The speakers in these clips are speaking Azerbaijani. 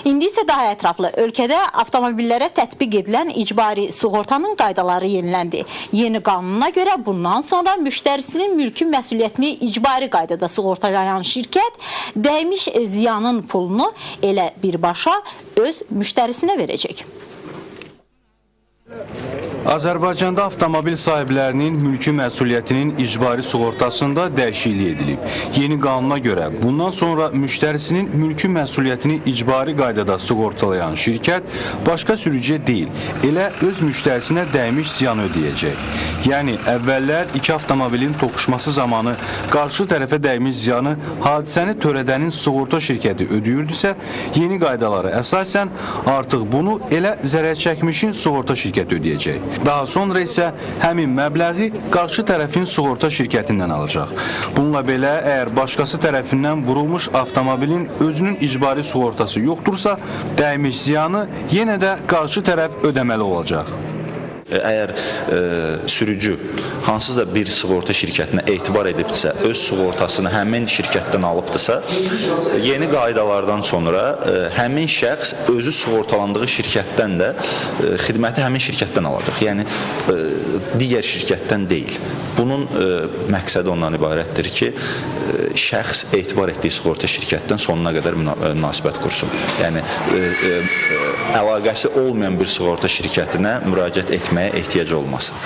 İndi isə daha ətraflı. Ölkədə avtomobillərə tətbiq edilən icbari sığortanın qaydaları yeniləndi. Yeni qanuna görə bundan sonra müştərisinin mülki məsuliyyətini icbari qaydada sığortalayan şirkət dəymiş ziyanın pulunu elə birbaşa öz müştərisinə verəcək. Azərbaycanda avtomobil sahiblərinin mülki məsuliyyətinin icbari sığortasında dəyişiklik edilib. Yeni qanuna görə bundan sonra müştərisinin mülki məsuliyyətini icbari qaydada sığortalayan şirkət başqa sürücüyə deyil, elə öz müştərisinə dəymiş ziyanı ödəyəcək. Yəni, əvvəllər iki avtomobilin toqquşması zamanı qarşı tərəfə dəymiş ziyanı hadisəni törədənin sığorta şirkəti ödəyirdisə, yeni qaydalara əsasən artıq bunu elə zərər çəkmişin sığorta şirkəti ödəyəcək. Daha sonra isə həmin məbləği qarşı tərəfin sığorta şirkətindən alacaq. Bununla belə, əgər başqası tərəfindən vurulmuş avtomobilin özünün icbari sığortası yoxdursa, dəymiş ziyanı yenə də qarşı tərəf ödəməli olacaq. Əgər sürücü hansısa bir sığorta şirkətinə etibar edibdirsə, öz sığortasını həmin şirkətdən alıbdırsa, yeni qaydalardan sonra həmin şəxs özü sığortalandığı şirkətdən də xidməti həmin şirkətdən alacaq. Yəni, digər şirkətdən deyil. Bunun məqsədi ondan ibarətdir ki, şəxs etibar etdiyi sığorta şirkətdən sonuna qədər münasibət qursun. Yəni, əlaqəsi olmayan bir sığorta şirkətinə müraciət etməyə ehtiyac olmasın.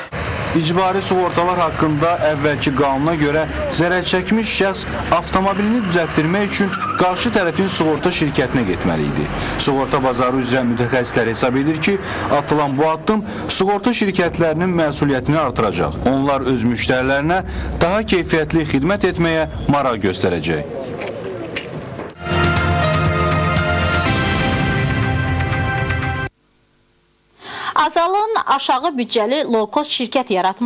İcbari sığortalar haqqında əvvəlki qanuna görə zərər çəkmiş şəxs avtomobilini düzəltdirmək üçün qarşı tərəfin sığorta şirkətinə getməli idi. Sığorta bazarı üzrə mütəxəssislər hesab edir ki, atılan bu addım sığorta şirkətlərinin məsuliyyətini artıracaq. Onlar öz müştərilərinə daha keyfiyyətli xidmət etməyə maraq göstərəcək. Azalın aşağı büdcəli low-cost şirkət yaratmaq